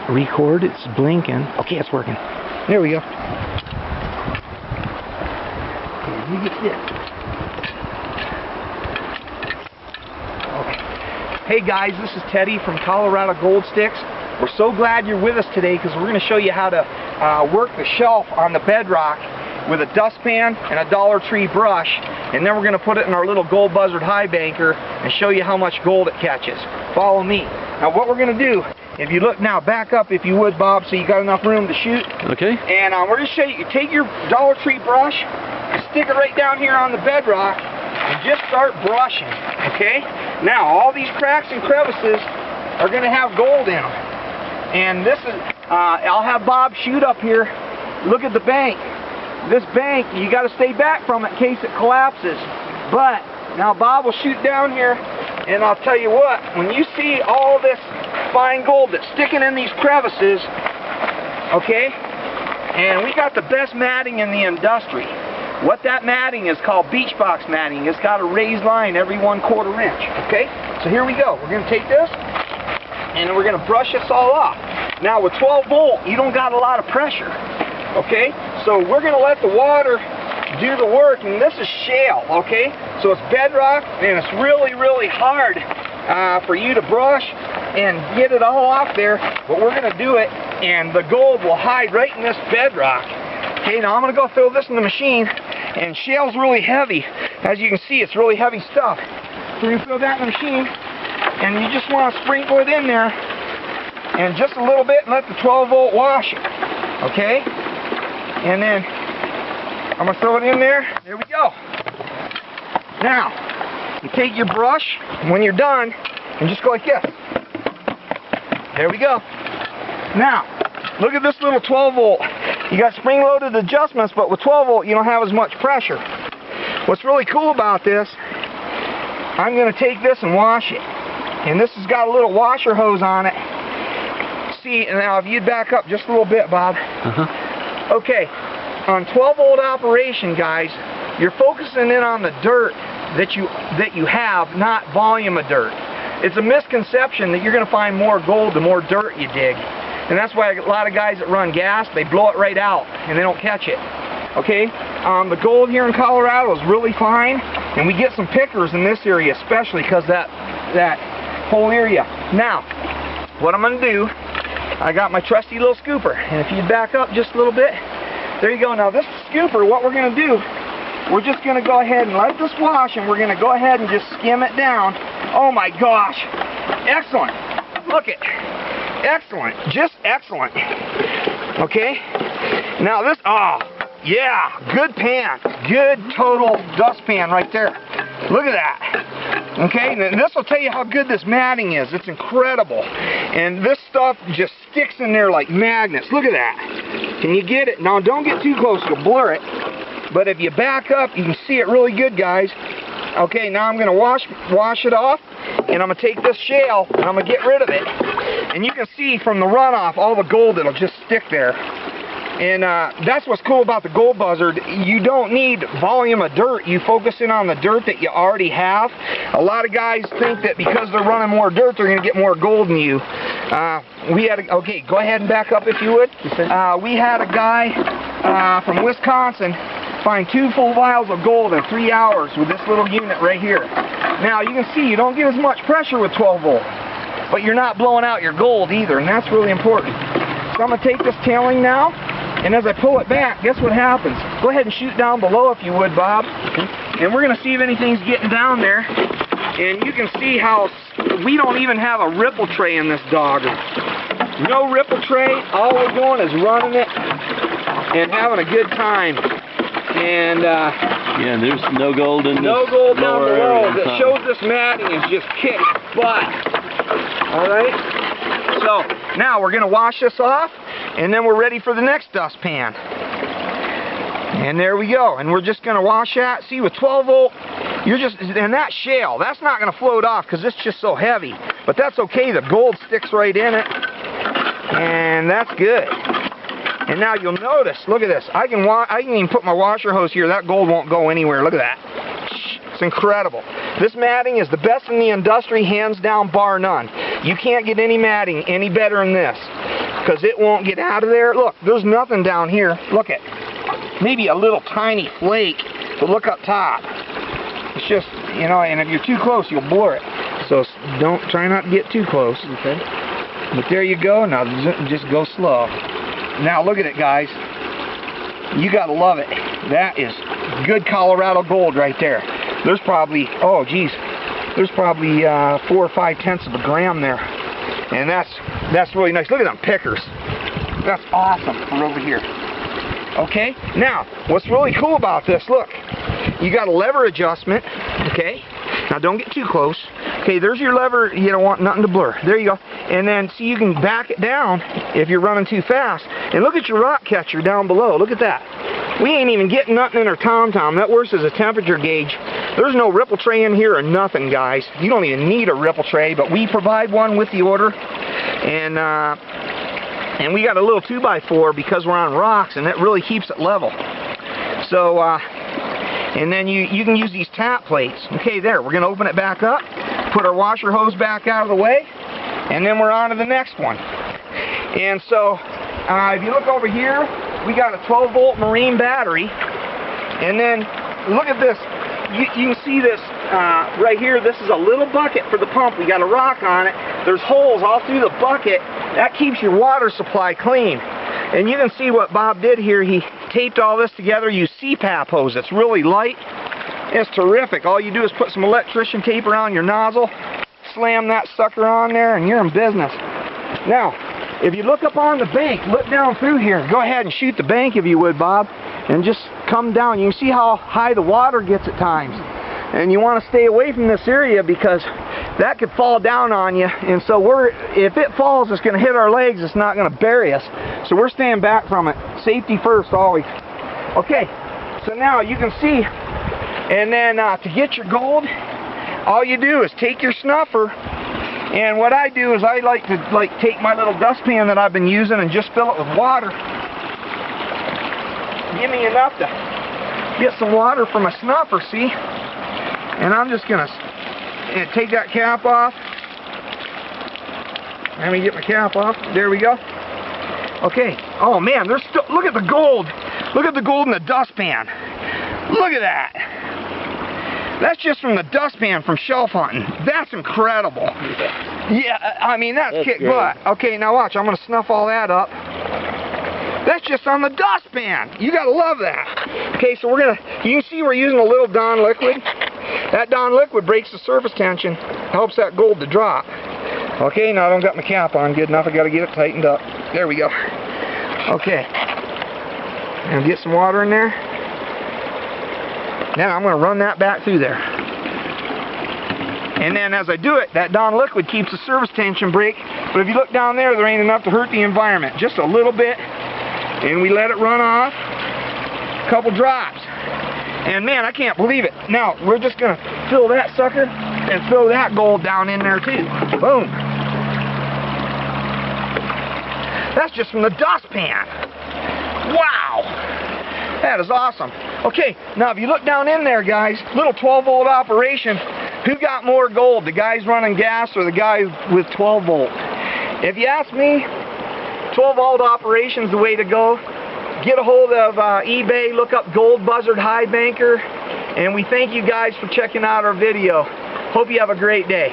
record. It's blinking. Okay, it's working. There we go. You get this. Okay. Hey guys, this is Teddy from Colorado Gold Sticks. We're so glad you're with us today because we're going to show you how to work the shelf on the bedrock with a dustpan and a Dollar Tree brush, and then we're going to put it in our little Gold Buzzard High Banker and show you how much gold it catches. Follow me. Now what we're going to do, if you look now, back up if you would, Bob, so you got enough room to shoot. Okay. And we're going to show you, take your Dollar Tree brush and stick it right down here on the bedrock and just start brushing, okay? Now all these cracks and crevices are going to have gold in them. And this is, I'll have Bob shoot up here. Look at the bank. This bank, you got to stay back from it in case it collapses. But now Bob will shoot down here, and I'll tell you what, when you see all this fine gold that's sticking in these crevices, okay, and we got the best matting in the industry. What that matting is called beach box matting. It's got a raised line every 1/4 inch, okay? So here we go. We're going to take this, and we're going to brush this all off. Now with 12 volt, you don't got a lot of pressure, okay? So we're going to let the water do the work, and this is shale, okay? So it's bedrock, and it's really, really hard for you to brush and get it all off there, but we're going to do it, and the gold will hide right in this bedrock. Okay, now I'm going to go throw this in the machine, and shale's really heavy. As you can see, it's really heavy stuff. So we're going to throw that in the machine, and you just want to sprinkle it in there, and just a little bit, and let the 12 volt wash it, okay? And then I'm going to throw it in there. There we go. Now, you take your brush, and when you're done, and just go like this. There we go. Now, look at this little 12 volt. You got spring-loaded adjustments, but with 12 volt, you don't have as much pressure. What's really cool about this, I'm going to take this and wash it. And this has got a little washer hose on it. See, and now if you'd back up just a little bit, Bob. Okay, on 12 volt operation, guys, you're focusing in on the dirt that you have, not volume of dirt. It's a misconception that you're going to find more gold the more dirt you dig. And that's why a lot of guys that run gas, they blow it right out and they don't catch it. Okay, the gold here in Colorado is really fine, and we get some pickers in this area, especially because that whole area. Now, what I'm going to do, I got my trusty little scooper, and if you back up just a little bit, there you go. Now this scooper, what we're going to do, we're just going to go ahead and let this wash, and we're going to go ahead and just skim it down. Oh my gosh, excellent. Look it. Excellent, just excellent. Okay, now this, oh yeah, good pan, good total dust pan right there. Look at that. Okay, and this will tell you how good this matting is. It's incredible, and this stuff just sticks in there like magnets. Look at that. Can you get it? Now don't get too close, you'll blur it. But if you back up, you can see it really good, guys. Okay, now I'm going to wash it off, and I'm going to take this shale, and I'm going to get rid of it. And you can see from the runoff all the gold that'll just stick there. And that's what's cool about the Gold Buzzard. You don't need volume of dirt. You focus in on the dirt that you already have. A lot of guys think that because they're running more dirt, they're going to get more gold than you. Okay, go ahead and back up if you would. We had a guy from Wisconsin find 2 full vials of gold in 3 hours with this little unit right here. Now you can see you don't get as much pressure with 12 volt, but you're not blowing out your gold either, and that's really important. So I'm going to take this tailing now, and as I pull it back, guess what happens? Go ahead and shoot down below if you would, Bob. And we're going to see if anything's getting down there. And you can see how we don't even have a ripple tray in this dogger. No ripple tray. All we're doing is running it and having a good time. And yeah, there's no gold in this. No gold down below. That shows this matting is just kicked butt. All right. So now we're going to wash this off, and then we're ready for the next dust pan. And there we go. And we're just going to wash that. See, with 12 volt, and that shale, that's not going to float off because it's just so heavy. But that's okay. The gold sticks right in it, and that's good. And now you'll notice, look at this. I can even put my washer hose here. That gold won't go anywhere. Look at that. It's incredible. This matting is the best in the industry, hands down, bar none. You can't get any matting any better than this. because it won't get out of there. Look, there's nothing down here. Look at, maybe a little tiny flake, but look up top. It's just, you know, and if you're too close, you'll bore it. So try not to get too close. Okay. But there you go. Now just go slow. Now look at it, guys. You gotta love it. That is good Colorado gold right there. There's probably, oh geez, there's probably 4 or 5 tenths of a gram there. And that's really nice. Look at them pickers. That's awesome for over here. Okay, now what's really cool about this, look, you got a lever adjustment. Okay, now don't get too close. Okay, there's your lever. You don't want nothing to blur. There you go. And then see, you can back it down if you're running too fast. And look at your rock catcher down below. Look at that. We ain't even getting nothing in our tom-tom. That works as a temperature gauge. There's no ripple tray in here or nothing, guys. You don't even need a ripple tray, but we provide one with the order. And we got a little 2x4 because we're on rocks, and it really keeps it level. So, and then you can use these tap plates. Okay, there, we're gonna open it back up, put our washer hose back out of the way, and then we're on to the next one. And so, if you look over here, we got a 12-volt marine battery, and then look at this. You can see this right here. This is a little bucket for the pump. We got a rock on it. There's holes all through the bucket. That keeps your water supply clean. And you can see what Bob did here. He taped all this together. Use CPAP hose. It's really light. It's terrific. All you do is put some electrician tape around your nozzle, slam that sucker on there, and you're in business. Now, if you look up on the bank, look down through here. Go ahead and shoot the bank if you would, Bob, and just come down. You can see how high the water gets at times. And you want to stay away from this area because that could fall down on you. And so if it falls, it's going to hit our legs. It's not going to bury us. So we're staying back from it. Safety first, always. Okay, so now you can see. And then to get your gold, all you do is take your snuffer. And what I do is I like to take my little dustpan that I've been using and just fill it with water. Give me enough to get some water from my snuffer, see? And I'm just gonna take that cap off. Let me get my cap off. There we go. Okay. Oh man, there's still, look at the gold. Look at the gold in the dustpan. Look at that. That's just from the dustpan from shelf hunting. That's incredible. Yeah, I mean, that's kick butt. Okay, now watch. I'm going to snuff all that up. That's just on the dustpan. You got to love that. Okay, so you can see we're using a little Dawn liquid. That Dawn liquid breaks the surface tension, helps that gold to drop. Okay, now I don't got my cap on good enough. I got to get it tightened up. There we go. Okay. And get some water in there. Now I'm going to run that back through there. And then as I do it, that Dawn liquid keeps the surface tension break. But if you look down there, there ain't enough to hurt the environment. Just a little bit. And we let it run off. A couple drops. And man, I can't believe it. Now, we're just going to fill that sucker and throw that gold down in there too. Boom. That's just from the dustpan. Wow. That is awesome. Okay, now if you look down in there, guys, little 12-volt operation. Who got more gold, the guys running gas or the guys with 12-volt? If you ask me, 12-volt operation's the way to go. Get a hold of eBay, look up Gold Buzzard High Banker, and we thank you guys for checking out our video. Hope you have a great day.